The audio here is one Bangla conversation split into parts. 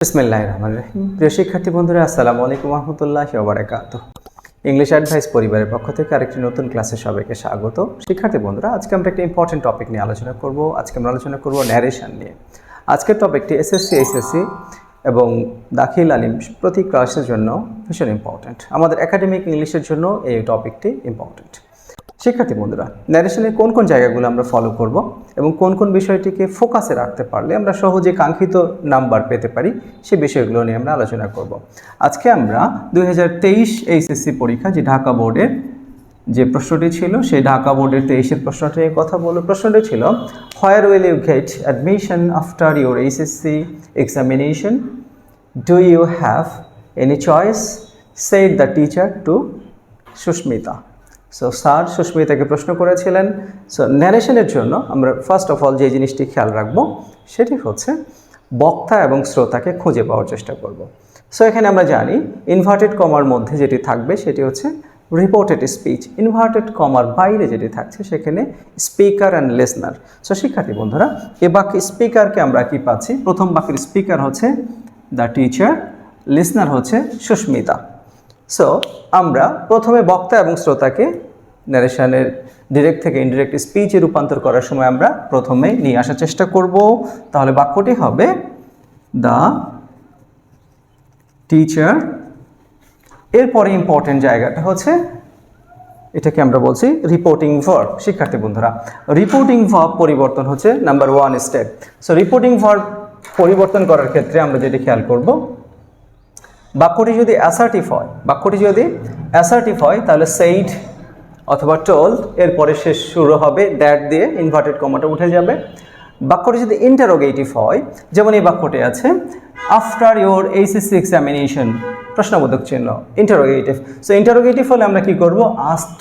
বিসমিল্লাহিররহমানিররহিম। প্রিয় শিক্ষার্থী বন্ধুরা, আসসালামু আলাইকুম ওয়া রাহমাতুল্লাহি ওয়া বারাকাতুহু। ইংলিশ অ্যাডভাইস পরিবারের পক্ষ থেকে আরেকটি নতুন ক্লাসে সবাইকে স্বাগত। শিক্ষার্থী বন্ধুরা, আজকে আমরা একটা ইম্পর্টেন্ট টপিক নিয়ে আলোচনা করব। আজকে আমরা আলোচনা করব ন্যারেশন নিয়ে। আজকের টপিকটি এসএসসি, এইচএসসি এবং দাখিল আলিম প্রতি ক্লাসের জন্য ভীষণ ইম্পর্টেন্ট। আমাদের একাডেমিক ইংলিশের জন্য এই টপিকটি ইম্পর্টেন্ট। শিক্ষার্থী বন্ধুরা, ন্যারেশনের কোন কোন জায়গাগুলো আমরা ফলো করব এবং কোন কোন বিষয়টিকে ফোকাসে রাখতে পারলে আমরা সহজে কাঙ্ক্ষিত নাম্বার পেতে পারি, সেই বিষয়গুলো নিয়ে আমরা আলোচনা করব। আজকে আমরা 2023 এইচএসসি পরীক্ষা, যে ঢাকা বোর্ডের যে প্রশ্নটি ছিল, সেই ঢাকা বোর্ডের 23-এর প্রশ্নটি নিয়ে কথা বলব। প্রশ্নটি ছিল, where will you get admission after your HSC examination? Do you have any choice? Said the teacher to Susmita. So sir সুস্মিতাকে প্রশ্ন করেছিলেন। সো ন্যারেশনের জন্য আমরা ফার্স্ট অফ অল যে জিনিসটি খেয়াল রাখবো সেটি হচ্ছে বক্তা এবং শ্রোতাকে খুঁজে পাওয়ার চেষ্টা করব। সো এখানে আমরা জানি ইনভার্টেড কমার মধ্যে যেটি থাকবে সেটি হচ্ছে রিপোর্টেড স্পিচ। ইনভার্টেড কমার বাইরে যেটি থাকছে সেখানে স্পিকার অ্যান্ড লিসনার। সো শিক্ষার্থী বন্ধুরা, এ বাক্যে স্পিকারকে আমরা কি পাচ্ছি? প্রথম বাক্যের স্পিকার হচ্ছে দ্য টিচার, লিসনার হচ্ছে সুস্মিতা। সো আমরা প্রথমে বক্তা এবং শ্রোতাকে ন্যারেশনের ডিরেক্ট থেকে ইনডিরেক্ট স্পিচে রূপান্তর করার সময় আমরা প্রথমে নিয়ে আসার চেষ্টা করব। তাহলে বাক্যটি হবে দ্য টিচার। এরপরে ইম্পর্টেন্ট জায়গাটা হচ্ছে, এটাকে আমরা বলছি রিপোর্টিং ভার্ব। শিক্ষার্থী বন্ধুরা, রিপোর্টিং ভার্ব পরিবর্তন হচ্ছে number 1 step. So reporting verb পরিবর্তন করার ক্ষেত্রে আমরা যেটি খেয়াল করব, বাক্যটি যদি অ্যাসার্টিভ হয় তাহলে সেইড অথবা টোল্ড, এরপরে শেষ শুরু হবে দ্যাট দিয়ে, ইনভার্টেড কমাটা উঠে যাবে। বাক্যটি যদি ইন্টারোগেটিভ হয়, যেমন এই বাক্যটি আছে, আফটার ইউর এইচএসসি এক্সামিনেশন, প্রশ্নবোধক চিহ্ন, ইন্টারোগেটিভ। সো ইন্টারোগেটিভ হলে আমরা কি করব? আস্কড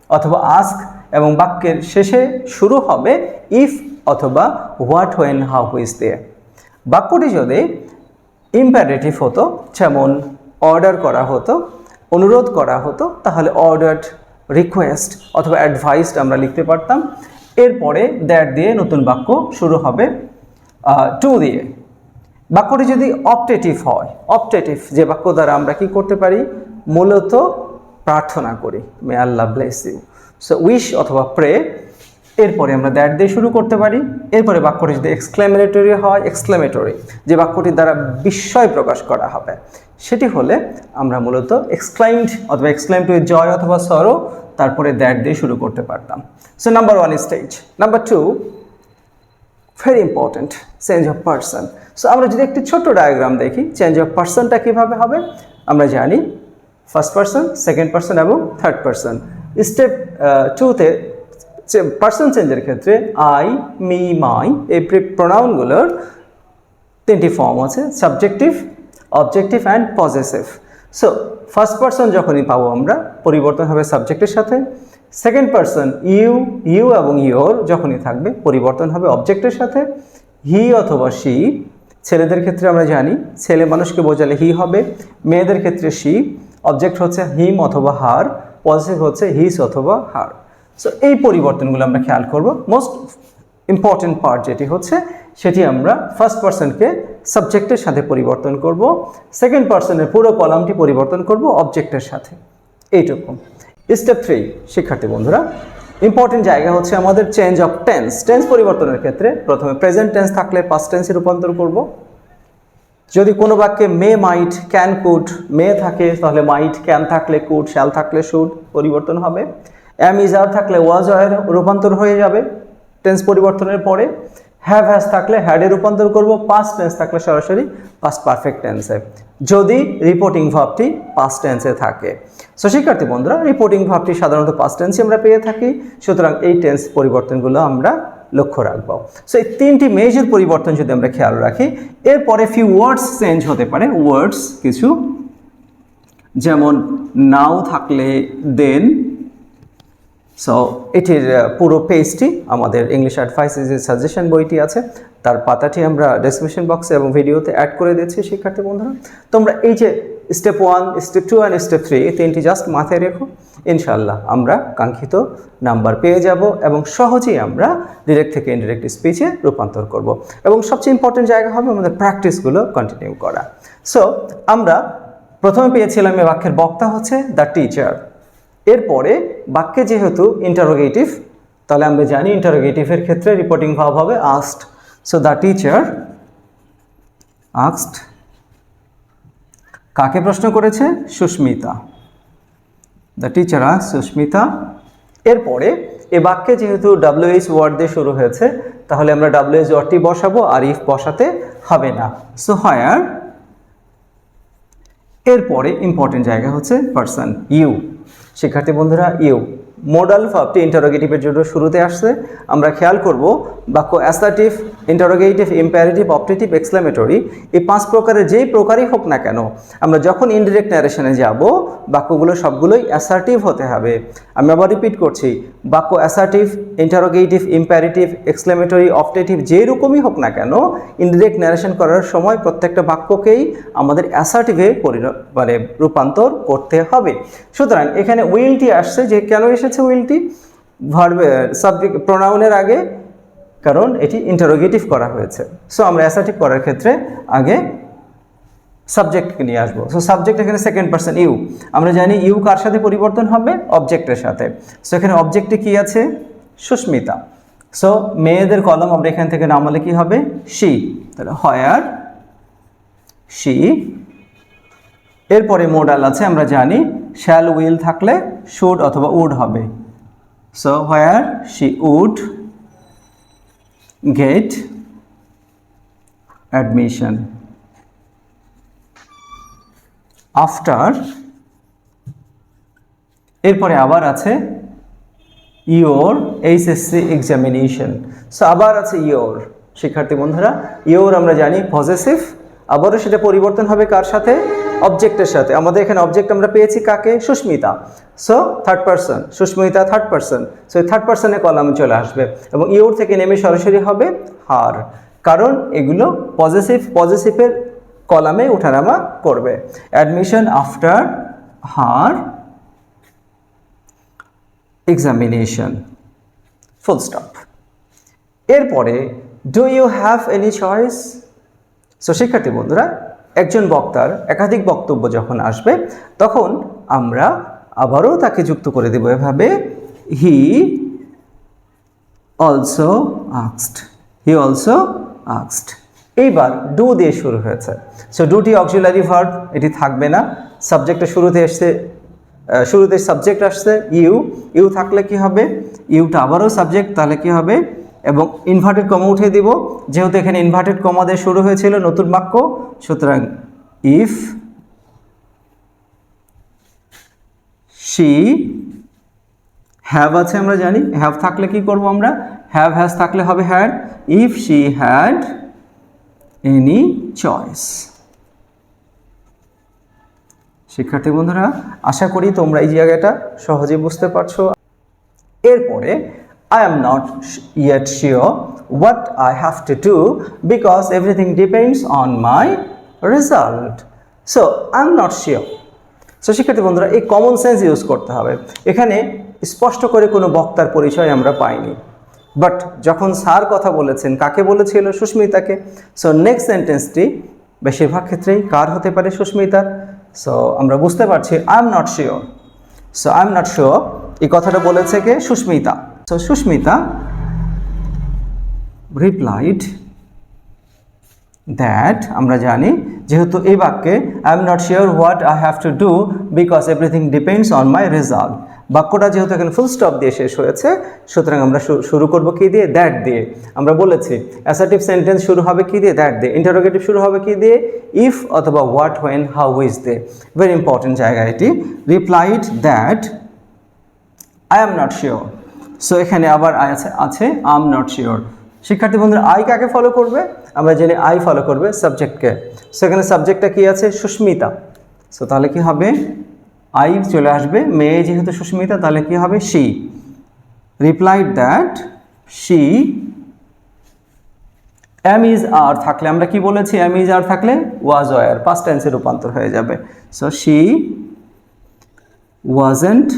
অথবা আস্ক, এবং বাক্যের শেষে শুরু হবে ইফ অথবা হোয়াট, হোয়েন, হাউ, হুইচ দিয়ে। বাক্যটি যদি ইম্পারেটিভ হতো, যেমন অর্ডার করা হতো, অনুরোধ করা হতো, তাহলে অর্ডার্ড, রিকোয়েস্ট অথবা অ্যাডভাইসড আমরা লিখতে পারতাম। এরপরে দ্যাট দিয়ে নতুন বাক্য শুরু হবে টু দিয়ে। বাক্যটি যদি অপটেটিভ হয়, অপটেটিভ যে বাক্য দ্বারা আমরা কি করতে পারি? মূলত প্রার্থনা করি, মে আল্লাহ ব্লেস ইউ। সো উইশ অথবা প্রে, এরপরে আমরা দ্যাট দিয়ে শুরু করতে পারি। এরপরে বাক্যটি যদি এক্সক্লেমেটরি হয়, এক্সক্লেমেটরি যে বাক্যটির দ্বারা বিস্ময় প্রকাশ করা হবে, সেটি হলে আমরা মূলত এক্সক্লাইমড অথবা এক্সক্লাইমড উইথ জয় অথবা সরো, তারপরে দ্যাট দিয়ে শুরু করতে পারতাম। So number 1 stage. Number 2, very important, change of person. So আমরা যদি একটি ছোট্ট ডায়াগ্রাম দেখি, চেঞ্জ অফ পারসনটা কীভাবে হবে আমরা জানি, ফার্স্ট পারসন, সেকেন্ড পারসন এবং থার্ড পারসন। স্টেপ 2তে পারসন চেঞ্জের ক্ষেত্রে আই, মি, মাই এই প্রোনাউনগুলোর 3টি ফর্ম আছে, subjective, objective and possessive. So first person যখনই পাবো আমরা, পরিবর্তন হবে সাবজেক্টের সাথে। সেকেন্ড পারসন ইউ এবং ইয়োর যখনই থাকবে, পরিবর্তন হবে অবজেক্টের সাথে। হি অথবা শি, ছেলেদের ক্ষেত্রে আমরা জানি ছেলে মানুষকে বোঝালে হি হবে, মেয়েদের ক্ষেত্রে শি, অবজেক্ট হচ্ছে হিম অথবা হার, পজেসিভ হচ্ছে হিস অথবা হার। সো এই পরিবর্তনগুলো আমরা খেয়াল করব। মোস্ট ইম্পর্টেন্ট পার্ট যেটি হচ্ছে, সেটি আমরা ফার্স্ট পারসনকে সাবজেক্টের সাথে পরিবর্তন করব, সেকেন্ড পারসনের পুরো কলামটি পরিবর্তন করব অবজেক্টের সাথে। এইটুকু। স্টেপ 3, শিক্ষার্থী বন্ধুরা, ইম্পর্টেন্ট জায়গা হচ্ছে আমাদের চেঞ্জ অফ টেন্স। টেন্স পরিবর্তনের ক্ষেত্রে প্রথমে প্রেজেন্ট টেন্স থাকলে পাস্ট টেন্সে রূপান্তর করব। যদি কোনো বাক্যে মে, মাইট, ক্যান, কুড, মে থাকে তাহলে মাইট, ক্যান থাকলে কুড, শ্যাল থাকলে শুড পরিবর্তন হবে। অ্যাম, ইজ, আর থাকলে ওয়াজ, এর রূপান্তর হয়ে যাবে টেন্স পরিবর্তনের পরে। হ্যাভ, হ্যাজ থাকলে হ্যাডে রূপান্তর করব। পাস্ট টেন্স থাকলে সরাসরি পাস্ট পারফেক্ট টেন্সে, যদি রিপোর্টিং ভার্বটি পাস্ট টেন্সে থাকে। সো শিক্ষার্থী বন্ধুরা, রিপোর্টিং ভার্বটি সাধারণত পাস্ট টেন্সে আমরা পেয়ে থাকি, সুতরাং এই টেন্স পরিবর্তনগুলো আমরা লক্ষ্য রাখবো। সো এই 3টি মেজর পরিবর্তন যদি আমরা খেয়াল রাখি, এরপরে ফিউ ওয়ার্ডস চেঞ্জ হতে পারে। ওয়ার্ডস কিছু, যেমন নাও থাকলে দেন, সো এটির পুরো পেজটি আমাদের English advice is a suggestion বইটি আছে, তার পাতাটি আমরা ডেসক্রিপশন বক্সে এবং ভিডিওতে অ্যাড করে দিচ্ছি। শিক্ষার্থী বন্ধুরা, তোমরা এই যে স্টেপ 1, স্টেপ 2 অ্যান্ড স্টেপ 3 এই তিনটি জাস্ট মাথায় রেখো, ইনশাআল্লাহ আমরা কাঙ্ক্ষিত নাম্বার পেয়ে যাব এবং সহজেই আমরা ডিরেক্ট থেকে ইনডিরেক্ট স্পিচে রূপান্তর করব। এবং সবচেয়ে ইম্পর্টেন্ট জায়গা হবে আমাদের প্র্যাকটিসগুলো কন্টিনিউ করা। সো আমরা প্রথমে পেয়েছিলাম এই বাক্যের বক্তা হচ্ছে দ্য টিচার। এরপরে বাক্যে যেহেতু ইন্টারোগেটিভ, তাহলে আমরা জানি ইন্টারোগেটিভের ক্ষেত্রে রিপোর্টিং ভার্ব হবে asked. So the teacher asked, কাকে প্রশ্ন করেছে? Susmita. The teacher asked Susmita. এরপরে এ বাক্যে যেহেতু WH ওয়ার্ড দিয়ে শুরু হয়েছে, তাহলে আমরা WH ওয়ার্ডটি বসাবো, আর ইফ বসাতে হবে না। সো হোয়ার। এরপরে ইম্পর্টেন্ট জায়গা হচ্ছে পার্সন, ইউ। শিক্ষার্থী বন্ধুরা, ইউ মোডাল ভার্বটি ইন্টারোগেটিভের জন্য শুরুতে আসছে। আমরা খেয়াল করব বাক্য assertive, interrogative, imperative, optative, exclamatory, এই 5 প্রকারের যেই প্রকারই হোক না কেন, আমরা যখন ইনডিরেক্ট ন্যারেশনে যাব বাক্যগুলো সবগুলোই অ্যাসার্টিভ হতে হবে। আমি আবার রিপিট করছি, বাক্য assertive, interrogative, imperative, exclamatory, optative যেই রকমই হোক না কেন, ইনডিরেক্ট ন্যারেশন করার সময় প্রত্যেকটা বাক্যকেই আমাদের অ্যাসার্টিভে রূপান্তর করতে হবে। সুতরাং এখানে উইলটি আসছে, যে কেন এসেছে উইলটি? ভার্বের সাবজেক্ট প্রোনাউনের আগে, কারণ এটি ইন্টারোগেটিভ করা হয়েছে। সো আমরা অ্যাসার্টিভ করার ক্ষেত্রে আগে সাবজেক্টকে নিয়ে আসবো। সো সাবজেক্ট এখানে সেকেন্ড পারসন ইউ। আমরা জানি ইউ কার সাথে পরিবর্তন হবে? অবজেক্টের সাথে। সো এখানে অবজেক্টে কি আছে? সুস্মিতা। সো মেয়েদের কলম আমরা এখান থেকে নামালে কি হবে? শি। তাহলে হোয়ার শি। এরপরে মোডাল আছে, আমরা জানি শ্যাল উইল থাকলে শুড অথবা উড হবে। So where she would get admission. After, এরপরে আবার আছে ইয়োর এইচএসসি এক্সামিনেশন। সো আবার আছে ইয়োর। শিক্ষার্থী বন্ধুরা, ইয়োর আমরা জানি পজেসিভ, আবারও সেটা পরিবর্তন হবে কার সাথে? অবজেক্টের সাথে। আমাদের এখানে অবজেক্ট আমরা পেয়েছি কাকে? Susmita. So third person, Susmita third person. So এই থার্ড পারসনের কলামে চলে আসবে এবং ইয়োর থেকে নেমে সরাসরি হবে হার, কারণ এগুলো পজেসিভ, পজেসিভের কলামে ওঠানামা করবে। Admission after her examination, full stop. এরপরে do you have any choice? So শিক্ষার্থী বন্ধুরা, একজন বক্তার একাধিক বক্তব্য যখন আসবে তখন আমরা আবারও তাকে যুক্ত করে দেব এভাবে, he also asked. He also asked. এইবার ডু দিয়ে শুরু হয়েছে। সো ডুটি অক্সিলারি ভার্ব, এটি থাকবে না। সাবজেক্টের শুরুতে এসছে, শুরুতে সাবজেক্ট আসছে ইউ। ইউ থাকলে কি হবে? ইউটা আবারও সাবজেক্ট, তাহলে কি হবে? এবং ইনভার্টেড কমা উঠে দিব, যেহেতু এখানে ইনভার্টেড কমা দিয়ে শুরু হয়েছিল নতুন বাক্য। সুতরাং ইফ শি, হ্যাভ আছে আমরা জানি, হ্যাভ থাকলে কি করব আমরা? হ্যাভ হ্যাজ থাকলে হবে had. If she had any choice. শিক্ষার্থী বন্ধুরা, আশা করি তোমরা এই জায়গাটা সহজে বুঝতে পারছো। এরপরে I am not yet sure what I have to do because everything depends on my result. So I'm not sure. So শিক্ষার্থী বন্ধুরা, এই কমন সেন্স ইউজ করতে হবে। এখানে স্পষ্ট করে কোনো বক্তার পরিচয় আমরা পাইনি, বাট যখন স্যার কথা বলেছেন, কাকে বলেছিল? সুস্মিতাকে। সো নেক্সট সেন্টেন্সটি বেশিরভাগ ক্ষেত্রেই কার হতে পারে? সুস্মিতার। সো আমরা বুঝতে পারছি I am not sure. So I am not sure এই কথাটা বলেছে কে? Susmita. So Susmita replied that, আমরা জানি যেহেতু এই বাক্যে I am not sure what I have to do because everything depends on my result. বাক্যটা যেহেতু এখানে ফুল স্টপ দিয়ে শেষ হয়েছে, সুতরাং আমরা শুরু করব কি দিয়ে? দ্যাট দিয়ে। আমরা বলেছি অ্যাসার্টিভ সেন্টেন্স শুরু হবে কি দিয়ে? দ্যাট দিয়ে। ইন্টারোগেটিভ শুরু হবে কি দিয়ে? ইফ অথবা হোয়াট, হোয়েন, হাউ, উইচ দিয়ে। ভেরি ইম্পর্টেন্ট জায়গা এটি। Replied that I am not sure. So এখানে আবার আছে আই এম নট শিওর। শিক্ষার্থী বন্ধুরা, আই কাকে ফলো করবে? আমরা জানি আই ফলো করবে সাবজেক্টকে। সো এখানে সাবজেক্টটা কি আছে? সুস্মিতা। সো তাহলে কি হবে? আই চলে আসবে। মেয়ে যেহেতু সুস্মিতা, তাহলে কি হবে? She. replied that she am is are থাকলে আমরা কি বলেছি am is are থাকলে was were past tense এ রূপান্তর হয়ে যাবে so she wasn't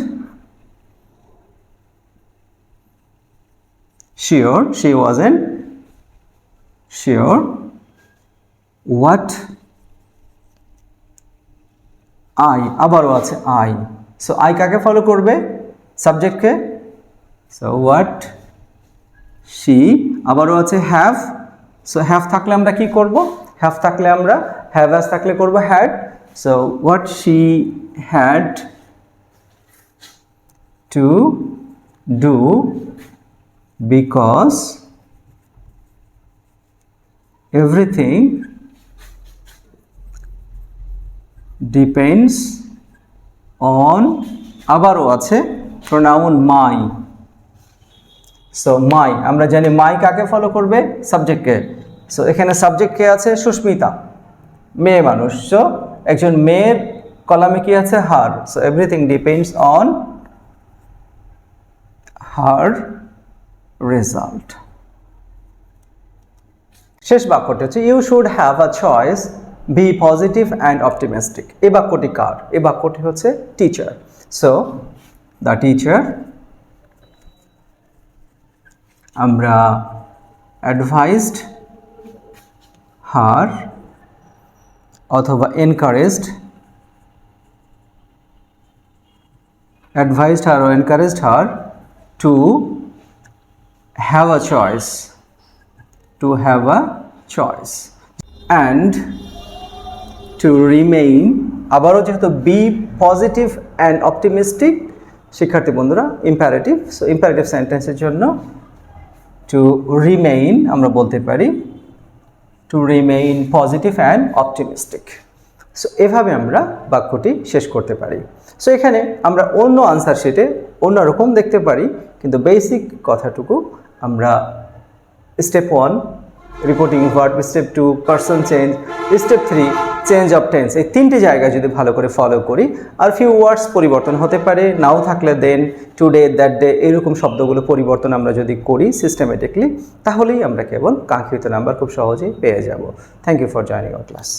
sure what I আবারও আছে I so I কাকে ফলো করবে সাবজেক্টকে so what she আবারও আছে have so have থাকলে আমরা কি করব have থাকলে আমরা have as থাকলে করব had so what she had to do because everything depends on আবারও আছে pronoun my so my আমরা জানি my কাকে ফলো করবে সাবজেক্টকে সো এখানে সাবজেক্ট কে আছে সুস্মিতা মেয়ে মানুষ সো একজন মেয়ের কলামে কি আছে her so everything depends on her result শেষ বাক্যটি হচ্ছে you should have a choice be positive and optimistic এই বাক্যটি কার এই বাক্যটি হচ্ছে টিচার সো দ্য টিচার আমরা অ্যাডভাইসড হার অথবা encouraged or encouraged her to have a choice and to remain আবারও যেহেতু বি পজিটিভ অ্যান্ড অপটিমিস্টিক শিক্ষার্থী বন্ধুরা ইম্পারেটিভ সো ইম্পারেটিভ সেন্টেন্সের জন্য to remain আমরা বলতে পারি to remain positive and optimistic so এভাবে আমরা বাক্যটি শেষ করতে পারি সো এখানে আমরা অন্য আনসার শিটে অন্যরকম দেখতে পারি কিন্তু বেসিক কথাটুকু আমরা step 1 reporting verb step 2 person change step 3 change of tense এই তিনটি জায়গায় যদি ভালো করে ফলো করি আর ফিউ ওয়ার্ডস পরিবর্তন হতে পারে নাও থাকলে দেন টুডে দ্যাট ডে এরকম শব্দগুলো পরিবর্তন আমরা যদি করি সিস্টেমেটিকলি তাহলেই আমরা কেবল কাঙ্ক্ষিত নাম্বার খুব সহজেই পেয়ে যাব thank you for joining our class